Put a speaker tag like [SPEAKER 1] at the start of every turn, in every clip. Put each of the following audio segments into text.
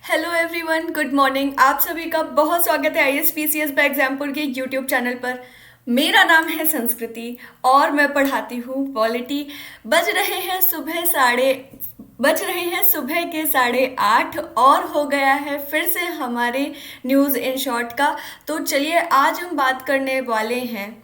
[SPEAKER 1] Hello everyone, good morning. आप सभी का बहुत स्वागत है आईएएस पीसीएस बाय एग्जामपुर के यूट्यूब चैनल पर। मेरा नाम है संस्कृति और मैं पढ़ाती हूँ पॉलिटी। बज रहे हैं सुबह साढ़े बज रहे हैं सुबह के 8:30 और हो गया है फिर से हमारे न्यूज़ इन शॉर्ट का। तो चलिए आज हम बात करने वाले हैं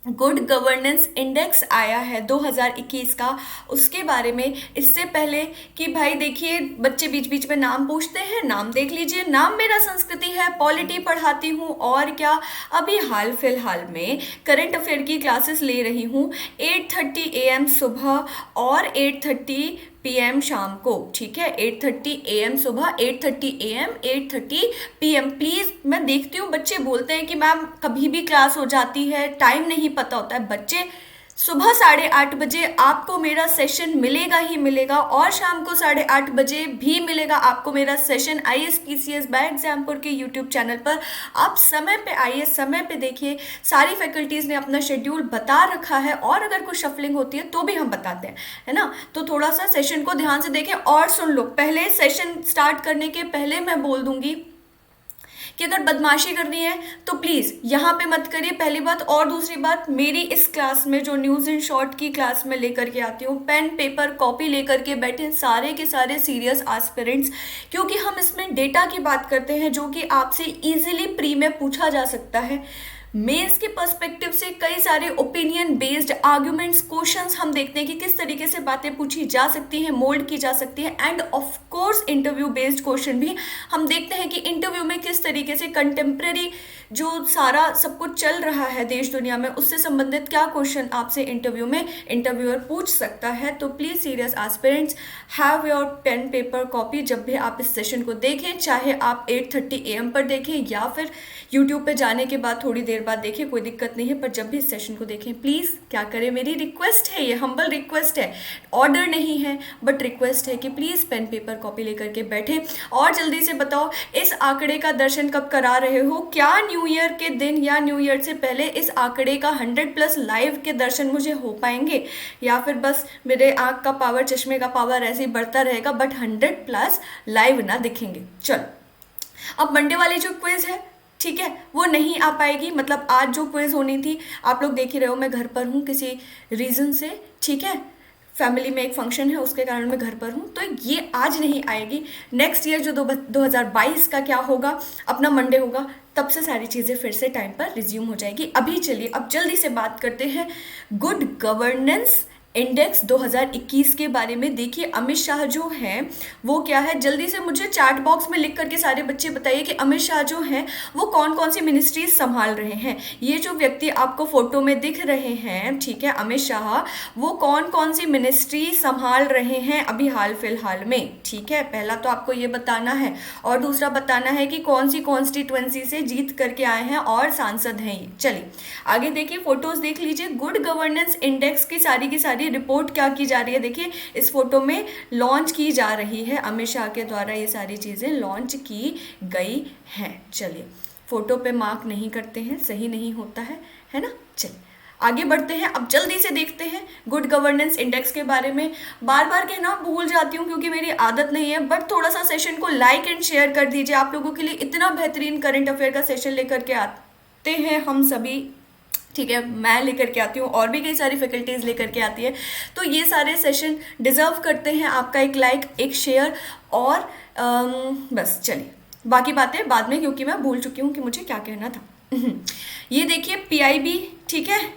[SPEAKER 1] गुड गवर्नेंस इंडेक्स आया है 2021 का, उसके बारे में। इससे पहले कि भाई देखिए, बच्चे बीच बीच में नाम पूछते हैं, नाम देख लीजिए। नाम मेरा संस्कृति है, पॉलिटी पढ़ाती हूँ और क्या, अभी हाल फिलहाल में करंट अफेयर की क्लासेस ले रही हूँ 8:30 AM सुबह और 8:30 PM शाम को। ठीक है, 8:30 AM सुबह, 8:30 AM, 8:30 PM। प्लीज़, मैं देखती हूँ बच्चे बोलते हैं कि मैम कभी भी क्लास हो जाती है, टाइम नहीं पता होता है। बच्चे, सुबह 8:30 बजे आपको मेरा सेशन मिलेगा ही मिलेगा और शाम को 8:30 बजे भी मिलेगा आपको मेरा सेशन आईएएस बाय एग्जामपुर के यूट्यूब चैनल पर। आप समय पे आइए, समय पे देखिए। सारी फैकल्टीज़ ने अपना शेड्यूल बता रखा है और अगर कुछ शफलिंग होती है तो भी हम बताते हैं, है ना। तो थोड़ा सा सेशन को ध्यान से देखें और सुन लो। पहले सेशन स्टार्ट करने के पहले मैं बोल दूंगी कि अगर बदमाशी करनी है तो प्लीज़ यहाँ पे मत करिए, पहली बात। और दूसरी बात, मेरी इस क्लास में जो न्यूज़ इन शॉर्ट की क्लास में लेकर के आती हूँ, पेन पेपर कॉपी लेकर के बैठे सारे के सारे सीरियस एस्पिरेंट्स, क्योंकि हम इसमें डेटा की बात करते हैं जो कि आपसे इजीली प्री में पूछा जा सकता है। मेंस के पर्सपेक्टिव से कई सारे ओपिनियन बेस्ड आर्ग्यूमेंट्स, क्वेश्चंस हम देखते हैं कि किस तरीके से बातें पूछी जा सकती हैं, मोल्ड की जा सकती है। End of course interview based question भी हम देखते हैं कि इंटरव्यू में किस तरीके से कंटेम्प्रेरी जो सारा सब कुछ चल रहा है देश दुनिया में, उससे संबंधित क्या क्वेश्चन आपसे इंटरव्यू में इंटरव्यूअर पूछ सकता है। तो please serious aspirants, have your pen paper copy जब भी आप इस सेशन को देखें, चाहे आप 8:30 AM पर देखें या फिर यूट्यूब पे जाने के बाद थोड़ी देर बाद देखिए, कोई दिक्कत नहीं है। पर जब भी इस सेशन को देखें, प्लीज़ क्या करें, मेरी रिक्वेस्ट है, ये हम्बल रिक्वेस्ट है, ऑर्डर नहीं है बट रिक्वेस्ट है कि प्लीज़ पेन पेपर कॉपी लेकर के बैठे। और जल्दी से बताओ, इस आंकड़े का दर्शन कब करा रहे हो? क्या न्यू ईयर के दिन या न्यू ईयर से पहले इस आंकड़े का 100+ लाइव के दर्शन मुझे हो पाएंगे, या फिर बस मेरे आँख का पावर, चश्मे का पावर ऐसे ही बढ़ता रहेगा बट 100+ लाइव ना दिखेंगे? चलो, अब मंडे वाली जो क्विज है, ठीक है, वो नहीं आ पाएगी। मतलब आज जो क्विज होनी थी, आप लोग देख ही रहे हो, मैं घर पर हूँ किसी रीज़न से, ठीक है, फैमिली में एक फंक्शन है, उसके कारण मैं घर पर हूँ, तो ये आज नहीं आएगी। नेक्स्ट ईयर जो 2022 का क्या होगा, अपना मंडे होगा, तब से सारी चीज़ें फिर से टाइम पर रिज्यूम हो जाएगी। अभी चलिए अब जल्दी से बात करते हैं गुड गवर्नेंस इंडेक्स 2021 के बारे में। देखिए, अमित शाह जो हैं वो क्या है, जल्दी से मुझे चैट बॉक्स में लिख करके सारे बच्चे बताइए कि अमित शाह जो हैं वो कौन कौन सी मिनिस्ट्रीज संभाल रहे हैं। ये जो व्यक्ति आपको फोटो में दिख रहे हैं, ठीक है, अमित शाह, वो कौन कौन सी मिनिस्ट्री संभाल रहे हैं अभी हाल फिलहाल में। ठीक है, पहला तो आपको ये बताना है और दूसरा बताना है कि कौन सी कॉन्स्टिट्यूएंसी से जीत करके आए हैं और सांसद हैं ये। चलिए आगे देखिए, फोटोज देख लीजिए। गुड गवर्नेंस इंडेक्स की सारी रिपोर्ट क्या की जा रही है, देखिए इस फोटो में लॉन्च की जा रही है, अमित शाह के द्वारा ये सारी चीज़ें लॉन्च की गई हैं। चलिए, फोटो पे मार्क नहीं करते हैं, सही नहीं होता है ना। चलिए आगे बढ़ते हैं, अब जल्दी से देखते हैं गुड गवर्नेंस इंडेक्स के बारे में। बार बार कहना भूल जाती हूँ क्योंकि मेरी आदत नहीं है, बट थोड़ा सा सेशन को लाइक एंड शेयर कर दीजिए। आप लोगों के लिए इतना बेहतरीन करंट अफेयर का सेशन लेकर के आते हैं हम सभी, ठीक है, मैं लेकर के आती हूँ और भी कई सारी फैकल्टीज़ लेकर के आती है। तो ये सारे सेशन डिज़र्व करते हैं आपका एक लाइक, एक शेयर और बस चलिए बाकी बातें बाद में, क्योंकि मैं भूल चुकी हूँ कि मुझे क्या कहना था। ये देखिए पीआईबी, ठीक है,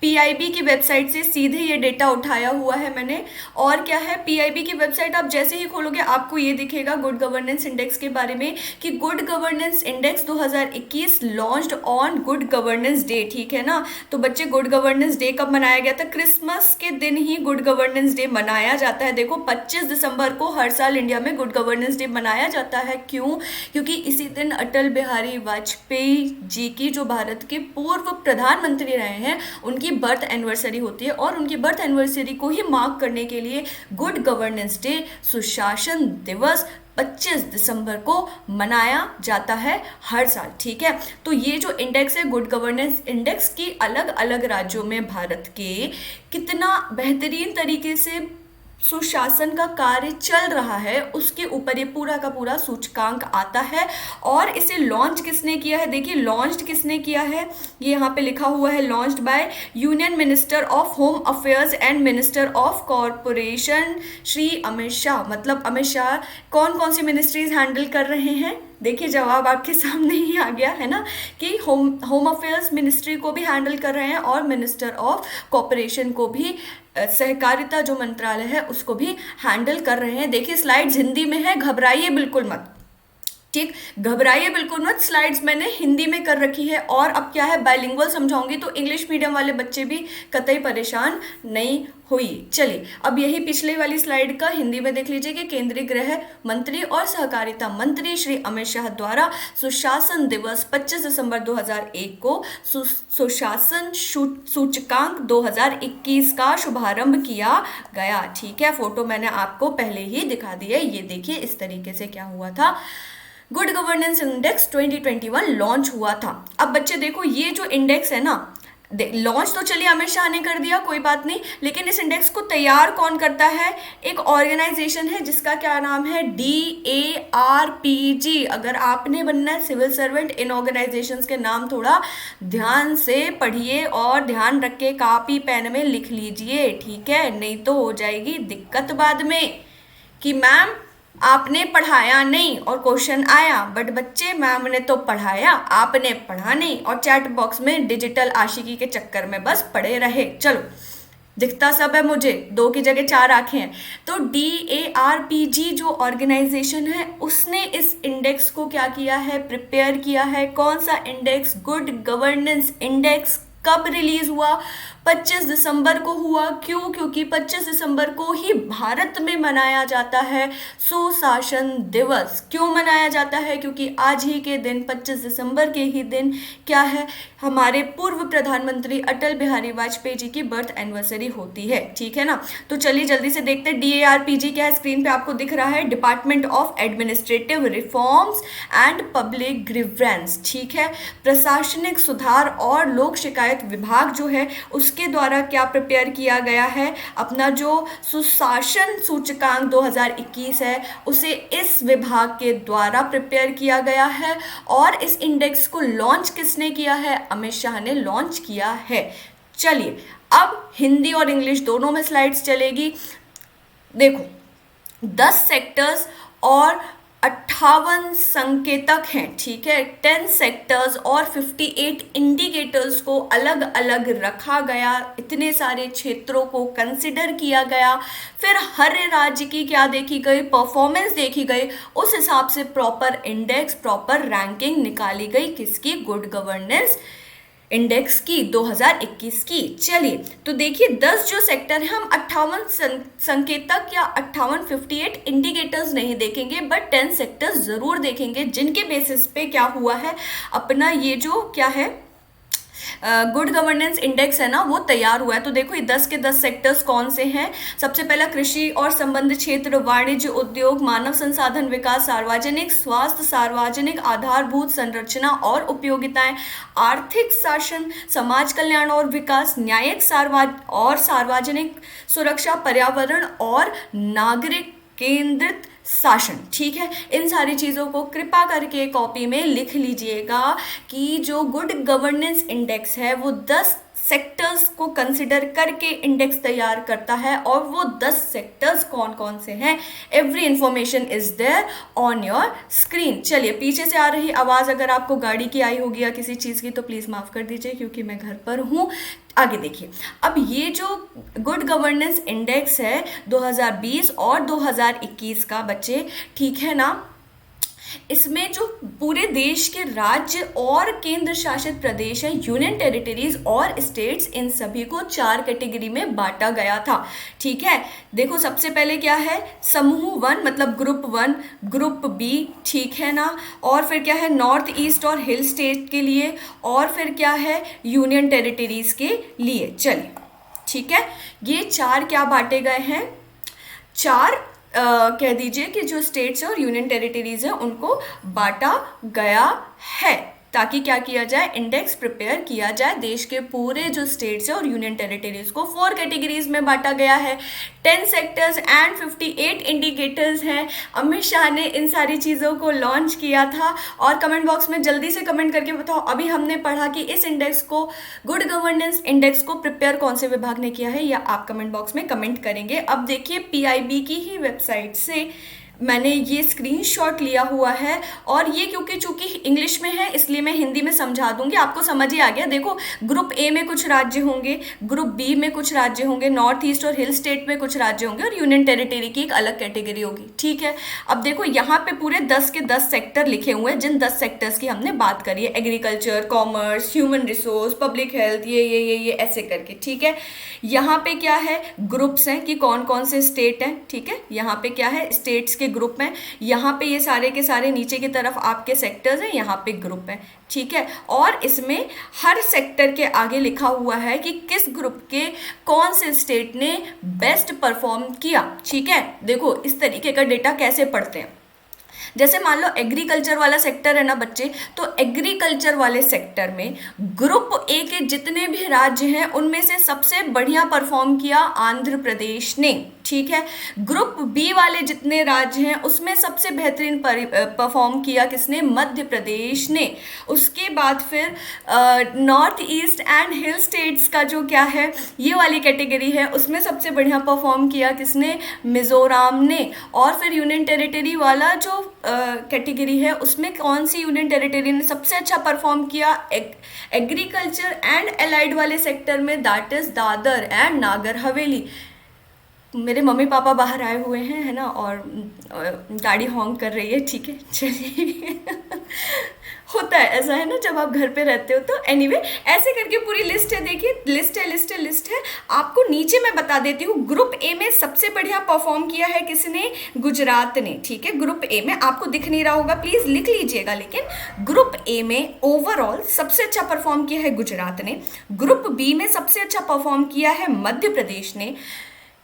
[SPEAKER 1] पीआईबी की वेबसाइट से सीधे ये डेटा उठाया हुआ है मैंने। और क्या है, पीआईबी की वेबसाइट आप जैसे ही खोलोगे आपको ये दिखेगा गुड गवर्नेंस इंडेक्स के बारे में कि good governance index 2021 launched on good governance day. ठीक है ना। तो बच्चे, गुड गवर्नेंस डे कब मनाया गया था? क्रिसमस के दिन ही गुड गवर्नेंस डे मनाया जाता है। देखो 25 दिसंबर को हर साल इंडिया में गुड गवर्नेंस डे मनाया जाता है। क्यों? क्योंकि इसी दिन अटल बिहारी वाजपेयी जी की, जो भारत के पूर्व प्रधानमंत्री रहे हैं, उनकी बर्थ एनिवर्सरी होती है और उनकी बर्थ एनिवर्सरी को ही मार्क करने के लिए गुड गवर्नेंस डे, सुशासन दिवस 25 दिसंबर को मनाया जाता है हर साल। ठीक है, तो ये जो इंडेक्स है गुड गवर्नेंस इंडेक्स की, अलग अलग राज्यों में भारत के कितना बेहतरीन तरीके से सुशासन का कार्य चल रहा है उसके ऊपर ये पूरा का पूरा सूचकांक आता है। और इसे लॉन्च किसने किया है, देखिए लॉन्च किसने किया है, ये यहाँ पे लिखा हुआ है launched by union minister of home affairs and minister of corporation Shri Amit Shah. मतलब अमित शाह कौन कौन सी मिनिस्ट्रीज हैंडल कर रहे हैं, देखिए जवाब आपके सामने ही आ गया है ना, कि होम अफेयर्स मिनिस्ट्री को भी हैंडल कर रहे हैं और मिनिस्टर ऑफ कॉरपोरेशन को भी, सहकारिता जो मंत्रालय है उसको भी हैंडल कर रहे हैं। देखिए स्लाइड्स हिंदी में है, घबराइए बिल्कुल मत, ठीक, घबराइए बिल्कुल मत, स्लाइड्स मैंने हिंदी में कर रखी है। और अब क्या है, बाइलिंगुअल समझाऊंगी तो इंग्लिश मीडियम वाले बच्चे भी कतई परेशान नहीं हुई। चलिए अब यही पिछले वाली स्लाइड का हिंदी में देख लीजिए कि केंद्रीय गृह मंत्री और सहकारिता मंत्री श्री अमित शाह द्वारा सुशासन दिवस 25 दिसंबर 2001 को सुशासन सूचकांक 2021 का शुभारंभ किया गया। ठीक है, फोटो मैंने आपको पहले ही दिखा दी है, ये देखिए इस तरीके से क्या हुआ था, गुड गवर्नेंस इंडेक्स 2021 लॉन्च हुआ था। अब बच्चे देखो ये जो इंडेक्स है ना, लॉन्च तो चलिए अमित शाह ने कर दिया, कोई बात नहीं, लेकिन इस इंडेक्स को तैयार कौन करता है, एक ऑर्गेनाइजेशन है जिसका क्या नाम है, DARPG। अगर आपने बनना है सिविल सर्वेंट, इन ऑर्गेनाइजेशंस के नाम थोड़ा ध्यान से पढ़िए और ध्यान रख के कॉपी पेन में लिख लीजिए, ठीक है, नहीं तो हो जाएगी दिक्कत बाद में कि मैम आपने पढ़ाया नहीं और क्वेश्चन आया, बट बच्चे मैम ने तो पढ़ाया, आपने पढ़ा नहीं और चैट बॉक्स में डिजिटल आशिकी के चक्कर में बस पड़े रहे। चलो दिखता सब है मुझे, 2 की जगह 4 आंखें हैं। तो DARPG जो ऑर्गेनाइजेशन है उसने इस इंडेक्स को क्या किया है, प्रिपेयर किया है। कौन सा इंडेक्स, गुड गवर्नेंस इंडेक्स। कब रिलीज हुआ, 25 दिसंबर को हुआ। क्यों, क्योंकि 25 दिसंबर को ही भारत में मनाया जाता है सुशासन दिवस। क्यों मनाया जाता है, क्योंकि आज ही के दिन 25 दिसंबर के ही दिन क्या है, हमारे पूर्व प्रधानमंत्री अटल बिहारी वाजपेयी जी की बर्थ एनिवर्सरी होती है, ठीक है ना। तो चलिए जल्दी से देखते हैं DARPG क्या है, स्क्रीन पे आपको दिख रहा है, department of administrative reforms and public grievance, ठीक है, प्रशासनिक सुधार और लोक शिकायत विभाग जो है उसके द्वारा क्या प्रिपेयर किया गया है, अपना जो सुशासन सूचकांक 2021 है उसे इस विभाग के द्वारा प्रिपेयर किया गया है। और इस इंडेक्स को लॉन्च किसने किया है, अमित शाह ने लॉन्च किया है। चलिए अब हिंदी और इंग्लिश दोनों में स्लाइड्स चलेगी। देखो 10 सेक्टर्स और 58 संकेतक हैं, ठीक है, 10 सेक्टर्स और 58 इंडिकेटर्स को अलग अलग रखा गया, इतने सारे क्षेत्रों को कंसिडर किया गया, फिर हर राज्य की क्या देखी गई, परफॉर्मेंस देखी गई, उस हिसाब से प्रॉपर इंडेक्स, प्रॉपर रैंकिंग निकाली गई, किसकी, गुड गवर्नेंस इंडेक्स की 2021 की। चलिए तो देखिए 10 जो सेक्टर है, हम 58 संकेतक या 58 इंडिकेटर्स नहीं देखेंगे, बट 10 सेक्टर्स जरूर देखेंगे जिनके बेसिस पे क्या हुआ है, अपना ये जो क्या है गुड गवर्नेंस इंडेक्स है ना वो तैयार हुआ है। तो देखो ये 10 के 10 सेक्टर्स कौन से हैं। सबसे पहला कृषि और संबंध क्षेत्र, वाणिज्य उद्योग, मानव संसाधन विकास, सार्वजनिक स्वास्थ्य, सार्वजनिक आधारभूत संरचना और उपयोगिताएं, आर्थिक शासन, समाज कल्याण और विकास, न्यायिक और सार्वजनिक सुरक्षा, पर्यावरण और नागरिक केंद्रित शासन, ठीक है। इन सारी चीज़ों को कृपा करके कॉपी में लिख लीजिएगा कि जो गुड गवर्नेंस इंडेक्स है वो 10 सेक्टर्स को कंसिडर करके इंडेक्स तैयार करता है, और वो 10 सेक्टर्स कौन कौन से हैं, every information is there on your screen. चलिए पीछे से आ रही आवाज़ अगर आपको गाड़ी की आई होगी या किसी चीज़ की तो प्लीज़ माफ़ कर दीजिए क्योंकि मैं घर पर हूँ। आगे देखिए, अब ये जो गुड गवर्नेंस इंडेक्स है 2020 और 2021 का बच्चे, ठीक है ना, इसमें जो पूरे देश के राज्य और केंद्र शासित प्रदेश है, यूनियन टेरिटरीज और स्टेट्स, इन सभी को 4 कैटेगरी में बांटा गया था, ठीक है। देखो सबसे पहले क्या है, समूह 1 मतलब ग्रुप 1, ग्रुप बी, ठीक है ना, और फिर क्या है नॉर्थ ईस्ट और हिल स्टेट के लिए, और फिर क्या है यूनियन टेरिटरीज के लिए। चलिए ठीक है, ये 4 क्या बांटे गए हैं, 4 कह दीजिए कि जो स्टेट्स और यूनियन टेरिटरीज हैं उनको बांटा गया है। ताकि क्या किया जाए, इंडेक्स प्रिपेयर किया जाए। देश के पूरे जो स्टेट्स है और यूनियन टेरिटरीज को 4 कैटेगरीज में बांटा गया है, 10 सेक्टर्स एंड 58 इंडिकेटर्स हैं। अमित शाह ने इन सारी चीज़ों को लॉन्च किया था। और कमेंट बॉक्स में जल्दी से कमेंट करके बताओ, अभी हमने पढ़ा कि इस इंडेक्स को, गुड गवर्नेंस इंडेक्स को प्रिपेयर कौन से विभाग ने किया है, या आप कमेंट बॉक्स में कमेंट करेंगे। अब देखिए पीआईबी की ही वेबसाइट से मैंने ये स्क्रीनशॉट लिया हुआ है, और ये क्योंकि चूंकि इंग्लिश में है इसलिए मैं हिंदी में समझा दूंगी, आपको समझ ही आ गया। देखो, ग्रुप ए में कुछ राज्य होंगे, ग्रुप बी में कुछ राज्य होंगे, नॉर्थ ईस्ट और हिल स्टेट में कुछ राज्य होंगे, और यूनियन टेरिटरी की एक अलग कैटेगरी होगी, ठीक है। अब देखो यहाँ पे पूरे 10 के 10 सेक्टर लिखे हुए हैं, जिन 10 सेक्टर्स की हमने बात करी है, agriculture, commerce, human resource, public health, ये ऐसे करके, ठीक है। यहाँ पे क्या है, ग्रुप्स हैं कि कौन कौन से स्टेट हैं, ठीक है। यहाँ पे क्या है, स्टेट्स के ग्रुप हैं। यहाँ पे ये सारे के सारे नीचे की तरफ आपके सेक्टर्स हैं, यहाँ पे ग्रुप हैं, ठीक है। और इसमें हर सेक्टर के आगे लिखा हुआ है कि किस ग्रुप के कौन से स्टेट ने बेस्ट परफॉर्म किया, ठीक है। देखो इस तरीके का डेटा कैसे पढ़ते हैं, जैसे मान लो एग्रीकल्चर वाला सेक्टर है ना बच्चे, तो एग्रीकल्चर वाले सेक्टर में ग्रुप ए के जितने भी राज्य हैं उनमें से सबसे बढ़िया परफॉर्म किया आंध्र प्रदेश ने, ठीक है। ग्रुप बी वाले जितने राज्य हैं उसमें सबसे बेहतरीन परफॉर्म किया किसने, मध्य प्रदेश ने। उसके बाद फिर north east and hill states का जो क्या है, ये वाली कैटेगरी है, उसमें सबसे बढ़िया परफॉर्म किया किसने, मिजोरम ने। और फिर यूनियन टेरिटरी वाला जो कैटेगरी है उसमें कौन सी यूनियन टेरिटरी ने सबसे अच्छा परफॉर्म किया, एग्रीकल्चर एंड एलाइड वाले सेक्टर में, that is Dadar and Nagar Haveli. मेरे मम्मी पापा बाहर आए हुए हैं, है ना, और गाड़ी हॉन्क कर रही है, ठीक है, चलिए होता है ऐसा, है ना, जब आप घर पे रहते हो। तो एनीवे ऐसे करके पूरी लिस्ट है, देखिए लिस्ट है। आपको नीचे मैं बता देती हूँ, ग्रुप ए में सबसे बढ़िया परफॉर्म किया है किसने, गुजरात ने, ठीक है। ग्रुप ए में आपको दिख नहीं रहा होगा, प्लीज लिख लीजिएगा, लेकिन ग्रुप ए में ओवरऑल सबसे अच्छा परफॉर्म किया है गुजरात ने। ग्रुप बी में सबसे अच्छा परफॉर्म किया है मध्य प्रदेश ने।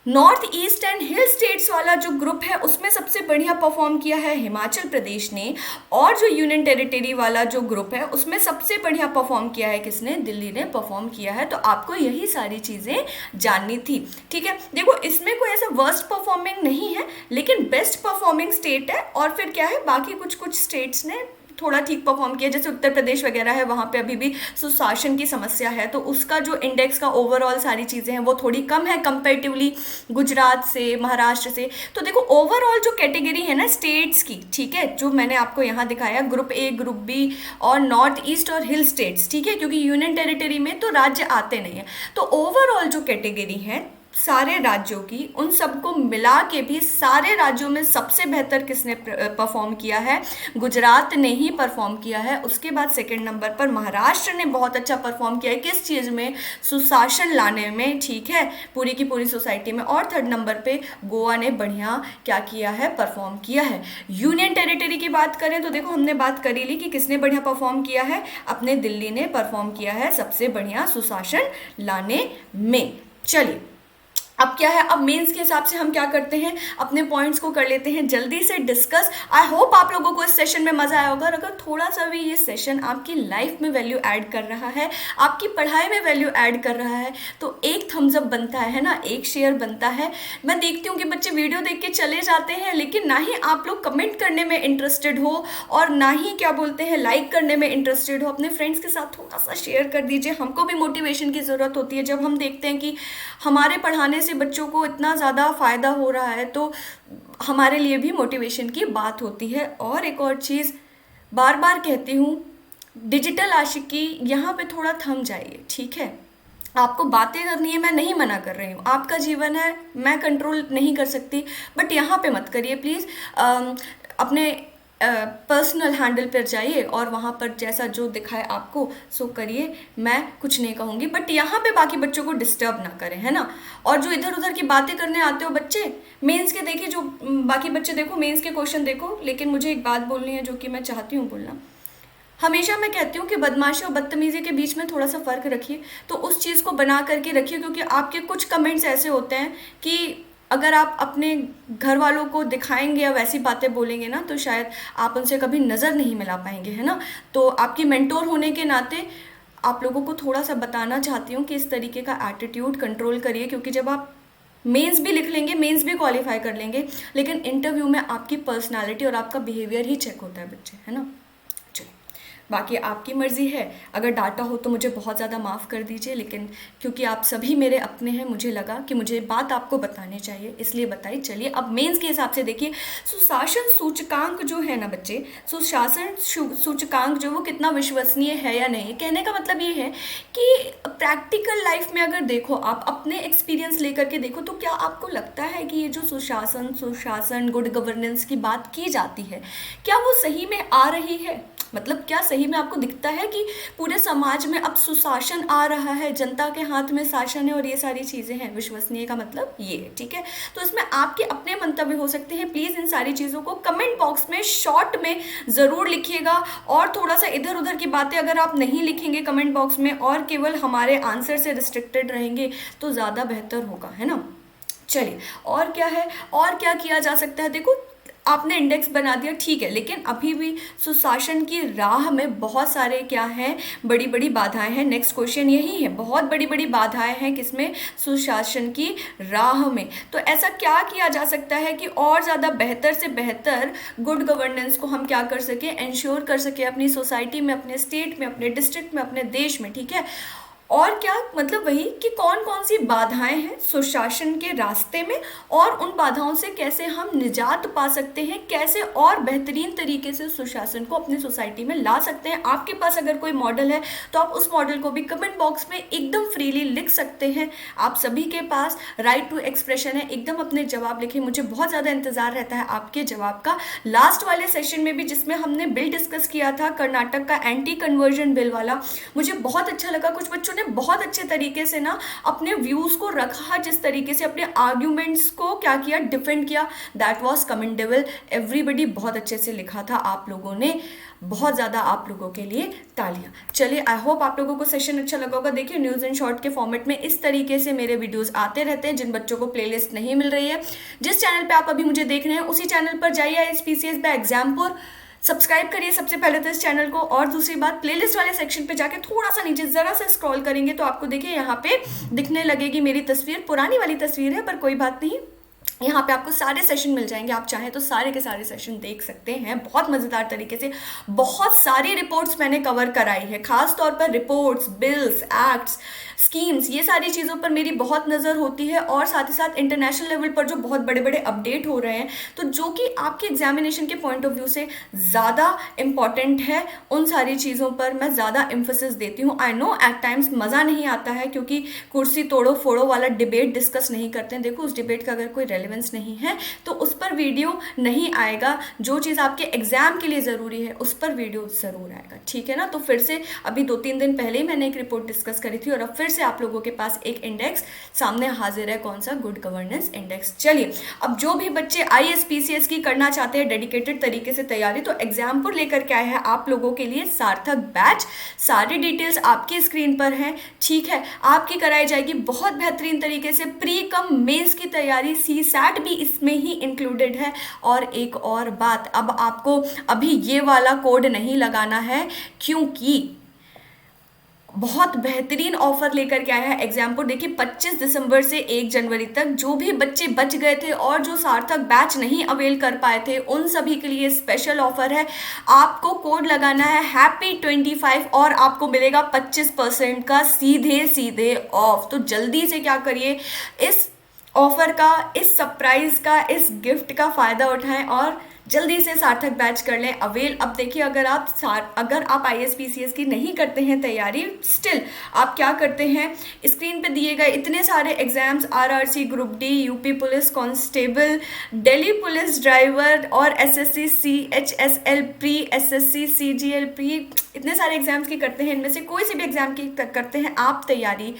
[SPEAKER 1] North east and hill states वाला जो ग्रुप है उसमें सबसे बढ़िया परफॉर्म किया है हिमाचल प्रदेश ने। और जो यूनियन टेरिटरी वाला जो ग्रुप है उसमें सबसे बढ़िया परफॉर्म किया है किसने, दिल्ली ने परफॉर्म किया है। तो आपको यही सारी चीज़ें जाननी थी, ठीक है। देखो इसमें कोई ऐसा वर्स्ट परफॉर्मिंग नहीं है, लेकिन बेस्ट परफॉर्मिंग स्टेट है। और फिर क्या है, बाकी कुछ स्टेट्स ने थोड़ा ठीक परफॉर्म किया, जैसे उत्तर प्रदेश वगैरह है, वहाँ पे अभी भी सुशासन की समस्या है, तो उसका जो इंडेक्स का ओवरऑल सारी चीज़ें हैं वो थोड़ी कम है कंपैरेटिवली गुजरात से, महाराष्ट्र से। तो देखो ओवरऑल जो कैटेगरी है ना स्टेट्स की, ठीक है, जो मैंने आपको यहाँ दिखाया, ग्रुप ए, ग्रुप बी और नॉर्थ ईस्ट और हिल स्टेट्स, ठीक है, क्योंकि यूनियन टेरिटरी में तो राज्य आते नहीं है। तो ओवरऑल जो कैटेगरी है सारे राज्यों की, उन सबको मिला के भी सारे राज्यों में सबसे बेहतर किसने परफॉर्म किया है, गुजरात ने ही परफॉर्म किया है। उसके बाद सेकंड नंबर पर महाराष्ट्र ने बहुत अच्छा परफॉर्म किया है, किस चीज़ में, सुशासन लाने में, ठीक है, पूरी की पूरी सोसाइटी में। और थर्ड नंबर पे गोवा ने बढ़िया क्या किया है, परफॉर्म किया है। यूनियन टेरिटरी की बात करें तो देखो हमने बात करी ली कि किसने बढ़िया परफॉर्म किया है, अपने दिल्ली ने परफॉर्म किया है सबसे बढ़िया सुशासन लाने में। चलिए अब क्या है, अब मेंस के हिसाब से हम क्या करते हैं, अपने पॉइंट्स को कर लेते हैं जल्दी से डिस्कस। आई होप आप लोगों को इस सेशन में मजा आया होगा। और अगर थोड़ा सा भी ये सेशन आपकी लाइफ में वैल्यू ऐड कर रहा है, आपकी पढ़ाई में वैल्यू ऐड कर रहा है, तो एक थम्स अप बनता है ना, एक शेयर बनता है। मैं देखती हूँ कि बच्चे वीडियो देख के चले जाते हैं, लेकिन ना ही आप लोग कमेंट करने में इंटरेस्टेड हो और ना ही क्या बोलते हैं लाइक करने में इंटरेस्टेड हो। अपने फ्रेंड्स के साथ थोड़ा सा शेयर कर दीजिए, हमको भी मोटिवेशन की ज़रूरत होती है। जब हम देखते हैं कि हमारे पढ़ाने से बच्चों को इतना ज़्यादा फ़ायदा हो रहा है तो हमारे लिए भी मोटिवेशन की बात होती है। और एक और चीज़ बार बार कहती हूँ, डिजिटल आशिकी यहाँ पे थोड़ा थम जाइए, ठीक है। आपको बातें करनी है, मैं नहीं मना कर रही हूँ, आपका जीवन है, मैं कंट्रोल नहीं कर सकती, बट यहाँ पे मत करिए प्लीज़। अपने पर्सनल हैंडल पर जाइए और वहाँ पर जैसा जो दिखाए आपको सो करिए, मैं कुछ नहीं कहूँगी, बट यहाँ पे बाकी बच्चों को डिस्टर्ब ना करें, है ना। और जो इधर उधर की बातें करने आते हो बच्चे, मेंस के देखिए, जो बाकी बच्चे देखो मेंस के क्वेश्चन देखो, लेकिन मुझे एक बात बोलनी है जो कि मैं चाहती हूँ बोलना। हमेशा मैं कहती हूँ कि बदमाशी और बदतमीजी के बीच में थोड़ा सा फ़र्क रखिए, तो उस चीज़ को बना करके रखिए, क्योंकि आपके कुछ कमेंट्स ऐसे होते हैं कि अगर आप अपने घर वालों को दिखाएंगे या वैसी बातें बोलेंगे ना, तो शायद आप उनसे कभी नज़र नहीं मिला पाएंगे, है ना। तो आपकी मेंटोर होने के नाते आप लोगों को थोड़ा सा बताना चाहती हूँ कि इस तरीके का एटीट्यूड कंट्रोल करिए, क्योंकि जब आप मेंस भी लिख लेंगे, मेंस भी क्वालिफाई कर लेंगे, लेकिन इंटरव्यू में आपकी पर्सनालिटी और आपका बिहेवियर ही चेक होता है बच्चे, है ना। चलिए, बाकी आपकी मर्ज़ी है। अगर डाटा हो तो मुझे बहुत ज़्यादा माफ़ कर दीजिए, लेकिन क्योंकि आप सभी मेरे अपने हैं, मुझे लगा कि मुझे बात आपको बतानी चाहिए, इसलिए बताई। चलिए अब मेंस के हिसाब से देखिए, सुशासन सूचकांक जो है ना बच्चे, सुशासन सूचकांक जो वो कितना विश्वसनीय है या नहीं। कहने का मतलब ये है कि प्रैक्टिकल लाइफ में अगर देखो, आप अपने एक्सपीरियंस लेकर के देखो, तो क्या आपको लगता है कि ये जो सुशासन गुड गवर्नेंस की बात की जाती है, क्या वो सही में आ रही है? मतलब क्या सही में आपको दिखता है कि पूरे समाज में अब सुशासन आ रहा है, जनता के हाथ में शासन है और ये सारी चीज़ें हैं? विश्वसनीय का मतलब ये है, ठीक है। तो इसमें आपके अपने मंतव्य हो सकते हैं। प्लीज़ इन सारी चीज़ों को कमेंट बॉक्स में शॉर्ट में ज़रूर लिखिएगा, और थोड़ा सा इधर उधर की बातें अगर आप नहीं लिखेंगे कमेंट बॉक्स में और केवल हमारे आंसर से रिस्ट्रिक्टेड रहेंगे तो ज़्यादा बेहतर होगा, है ना। चलिए, और क्या है, और क्या किया जा सकता है? देखो, आपने इंडेक्स बना दिया, ठीक है, लेकिन अभी भी सुशासन की राह में बहुत सारे क्या हैं, बड़ी बड़ी बाधाएं हैं। नेक्स्ट क्वेश्चन यही है, बहुत बड़ी बड़ी बाधाएं हैं किसमें? सुशासन की राह में। तो ऐसा क्या किया जा सकता है कि और ज़्यादा बेहतर से बेहतर गुड गवर्नेंस को हम क्या कर सके, इंश्योर कर सके अपनी सोसाइटी में, अपने स्टेट में, अपने डिस्ट्रिक्ट में, अपने देश में, ठीक है। और क्या मतलब वही कि कौन कौन सी बाधाएं हैं सुशासन के रास्ते में, और उन बाधाओं से कैसे हम निजात पा सकते हैं, कैसे और बेहतरीन तरीके से सुशासन को अपनी सोसाइटी में ला सकते हैं। आपके पास अगर कोई मॉडल है तो आप उस मॉडल को भी कमेंट बॉक्स में एकदम फ्रीली लिख सकते हैं। आप सभी के पास राइट टू एक्सप्रेशन है, एकदम अपने जवाब लिखें। मुझे बहुत ज़्यादा इंतजार रहता है आपके जवाब का। लास्ट वाले सेशन में भी जिसमें हमने बिल डिस्कस किया था, कर्नाटक का एंटी कन्वर्जन बिल वाला, मुझे बहुत अच्छा लगा। कुछ बच्चों ने बहुत अच्छे तरीके से ना अपने व्यूज को रखा, जिस तरीके से अपने आर्ग्यूमेंट्स को क्या किया, डिफेंड किया, दैट वाज कमेंडेबल। एवरीबडी बहुत अच्छे से लिखा था आप लोगों ने, बहुत ज़्यादा आप लोगों के लिए तालियां। चलिए, आई होप आप लोगों को सेशन अच्छा लगा होगा। देखिए, न्यूज़ एंड शॉर्ट के फॉर्मेट में इस तरीके से मेरे वीडियोस आते रहते हैं। जिन बच्चों को प्लेलिस्ट नहीं मिल रही है, जिस चैनल पे आप अभी मुझे देख रहे हैं उसी चैनल पर जाइए, ISPCS बाय एग्जामपुर, सब्सक्राइब करिए सबसे पहले तो इस चैनल को। और दूसरी बात, प्लेलिस्ट वाले सेक्शन पे जाके थोड़ा सा नीचे जरा सा स्क्रॉल करेंगे तो आपको देखिए यहाँ पे दिखने लगेगी मेरी तस्वीर। पुरानी वाली तस्वीर है पर कोई बात नहीं, यहाँ पे आपको सारे सेशन मिल जाएंगे। आप चाहें तो सारे के सारे सेशन देख सकते हैं बहुत मज़ेदार तरीके से। बहुत सारी रिपोर्ट्स मैंने कवर कराई है, खास तौर पर रिपोर्ट्स, बिल्स, एक्ट्स, स्कीम्स, ये सारी चीज़ों पर मेरी बहुत नज़र होती है। और साथ ही साथ इंटरनेशनल लेवल पर जो बहुत बड़े बड़े अपडेट हो रहे हैं, तो जो कि आपके एग्जामिनेशन के पॉइंट ऑफ व्यू से ज़्यादा इम्पॉर्टेंट है, उन सारी चीज़ों पर मैं ज़्यादा एम्फोसिस देती हूँ। आई नो एट टाइम्स मज़ा नहीं आता है, क्योंकि कुर्सी तोड़ो फोड़ो वाला डिबेट डिस्कस नहीं करते हैं। देखो, उस डिबेट का अगर कोई रेलेवेंस नहीं है तो उस पर वीडियो नहीं आएगा। जो चीज़ आपके एग्जाम के लिए ज़रूरी है उस पर वीडियो ज़रूर आएगा, ठीक है ना। तो फिर से अभी 2-3 दिन पहले ही मैंने एक रिपोर्ट डिस्कस करी थी, और अब फिर से आप लोगों के पास एक इंडेक्स सामने हाजिर है। कौन सा? Good governance index. चलिए, अब जो भी बच्चे ISPCS की करना चाहते हैं डेडिकेटेड तरीके से तैयारी, तो एग्जाम्पल लेकर के आए हैं आप लोगों के लिए सार्थक बैच। सारी डिटेल्स आपकी स्क्रीन पर हैं, ठीक है। आपकी कराई जाएगी बहुत बेहतरीन तरीके से प्री कम मेंस की तैयारी, CSAT भी इसमें ही इंक्लूडेड है। और एक और बात, अब आपको अभी ये वाला कोड नहीं लगाना है, क्योंकि बहुत बेहतरीन ऑफर लेकर के आया है एग्जाम्पुर। देखिए, 25 दिसंबर से 1 जनवरी तक जो भी बच्चे बच गए थे और जो सार्थक बैच नहीं अवेल कर पाए थे, उन सभी के लिए स्पेशल ऑफर है। आपको कोड लगाना है हैप्पी25 और आपको मिलेगा 25% का सीधे सीधे ऑफ। तो जल्दी से क्या करिए, इस ऑफर का, इस सरप्राइज का, इस गिफ्ट का फ़ायदा उठाएं और जल्दी से सार्थक बैच कर लें अवेल। अब देखिए, अगर आप ISPCS की नहीं करते हैं तैयारी, स्टिल आप क्या करते हैं, स्क्रीन पे दिए गए इतने सारे exams, RRC group D, UP police constable, Delhi police driver और SSC CHSL pre, SSC CGL pre, इतने सारे एग्जाम्स की करते हैं। इनमें से कोई सी भी एग्जाम की करते हैं आप तैयारी,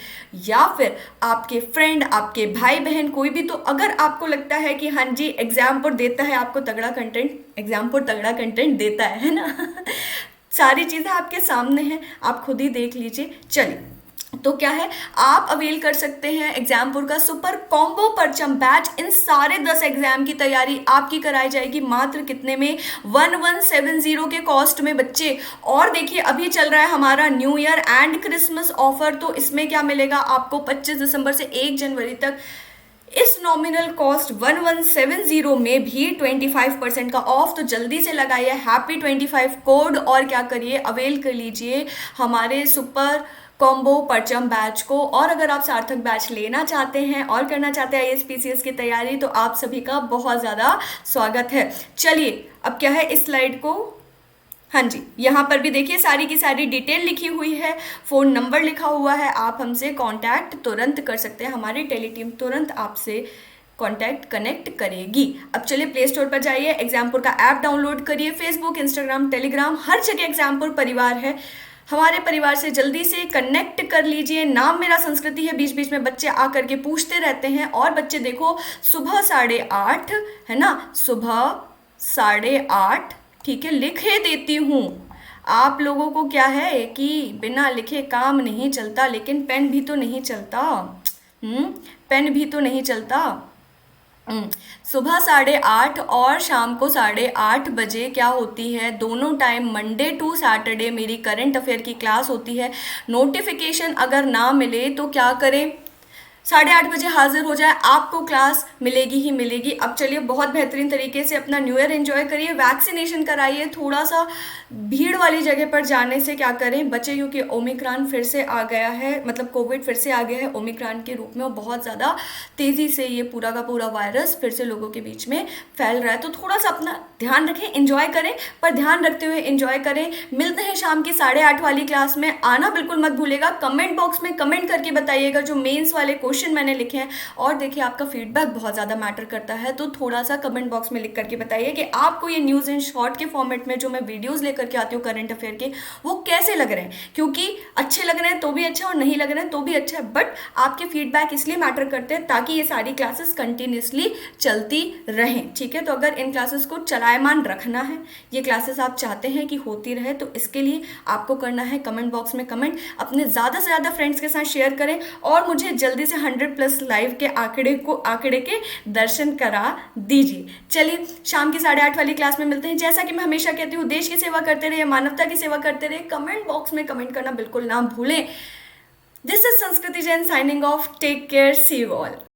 [SPEAKER 1] या फिर आपके फ्रेंड, आपके भाई बहन, कोई भी, तो अगर आपको लगता है कि हाँ जी एग्जाम्पुर देता है आपको तगड़ा कंटेंट, एग्जाम्पुर तगड़ा कंटेंट देता है ना सारी चीज़ें आपके सामने हैं, आप खुद ही देख लीजिए। चलिए, तो क्या है, आप अवेल कर सकते हैं एग्जामपुर का सुपर कॉम्बो परचम बैच। इन सारे 10 एग्जाम की तैयारी आपकी कराई जाएगी मात्र कितने में, 1170 के कॉस्ट में बच्चे। और देखिए अभी चल रहा है हमारा new year and Christmas offer, तो इसमें क्या मिलेगा आपको 25 दिसंबर से 1 जनवरी तक इस नॉमिनल कॉस्ट 1170 में भी 25% का ऑफ। तो जल्दी से लगाइए हैप्पी 25 कोड और क्या करिए, अवेल कर लीजिए हमारे सुपर कॉम्बो परचम बैच को। और अगर आप सार्थक बैच लेना चाहते हैं और करना चाहते हैं आईएएस की तैयारी, तो आप सभी का बहुत ज़्यादा स्वागत है। चलिए अब क्या है, इस स्लाइड को, हाँ जी, यहाँ पर भी देखिए सारी की सारी डिटेल लिखी हुई है, फ़ोन नंबर लिखा हुआ है, आप हमसे कांटेक्ट तुरंत कर सकते हैं, हमारी टेली टीम तुरंत आपसे कांटेक्ट कनेक्ट करेगी। अब चलिए प्ले स्टोर पर जाइए, एग्जामपुर का ऐप डाउनलोड करिए, फेसबुक, इंस्टाग्राम, टेलीग्राम, हर जगह एग्जामपुर परिवार है। हमारे परिवार से जल्दी से कनेक्ट कर लीजिए। नाम मेरा संस्कृति है। बीच बीच में बच्चे आकर के पूछते रहते हैं, और बच्चे देखो सुबह 8:30 है ना, सुबह 8:30, ठीक है, लिखे देती हूँ। आप लोगों को क्या है कि बिना लिखे काम नहीं चलता, लेकिन पेन भी तो नहीं चलता, पेन भी तो नहीं चलता। सुबह 8:30 और शाम को 8:30 क्या होती है, दोनों टाइम मंडे टू सैटरडे मेरी करंट अफेयर की क्लास होती है। नोटिफिकेशन अगर ना मिले तो क्या करें, 8:30 हाजिर हो जाए, आपको क्लास मिलेगी ही मिलेगी। अब चलिए बहुत बेहतरीन तरीके से अपना न्यू ईयर एंजॉय करिए, वैक्सीनेशन कराइए। थोड़ा सा भीड़ वाली जगह पर जाने से क्या करें बच्चे, क्योंकि ओमिक्रॉन फिर से आ गया है, मतलब कोविड फिर से आ गया है ओमिक्रॉन के रूप में, और बहुत ज़्यादा तेज़ी से ये पूरा का पूरा वायरस फिर से लोगों के बीच में फैल रहा है। तो थोड़ा सा अपना ध्यान रखें, एंजॉय करें, पर ध्यान रखते हुए एंजॉय करें। मिलते हैं शाम की 8:30 वाली क्लास में, आना बिल्कुल मत भूलेगा। कमेंट बॉक्स में कमेंट करके बताइएगा जो मेंस वाले क्वेश्चन मैंने लिखे हैं, और देखिए आपका फीडबैक बहुत ज़्यादा मैटर करता है, तो थोड़ा सा कमेंट बॉक्स में लिख करके बताइए कि आपको ये न्यूज़ इन शॉर्ट के फॉर्मेट में जो मैं वीडियोज़ लेकर के आती हूँ करंट अफेयर के, वो कैसे लग रहे हैं। क्योंकि अच्छे लग रहे हैं तो भी अच्छा, और नहीं लग रहे हैं तो भी अच्छा है, बट आपके फीडबैक इसलिए मैटर करते हैं ताकि ये सारी क्लासेस कंटिन्यूसली चलती रहें, ठीक है। तो अगर इन क्लासेस को चलायमान रखना है, ये क्लासेस आप चाहते हैं कि होती रहे, तो इसके लिए आपको करना है कमेंट बॉक्स में कमेंट, अपने ज़्यादा से ज़्यादा फ्रेंड्स के साथ शेयर करें, और मुझे जल्दी से 100+ लाइव के आंकड़े के दर्शन करा दीजिए। चलिए शाम की 8:30 वाली क्लास में मिलते हैं। जैसा कि मैं हमेशा कहती हूँ, देश की सेवा करते रहिए, मानवता की सेवा करते रहिए। कमेंट बॉक्स में कमेंट करना बिल्कुल ना भूलें। This is Sanskriti Jain signing off, take care, see you all.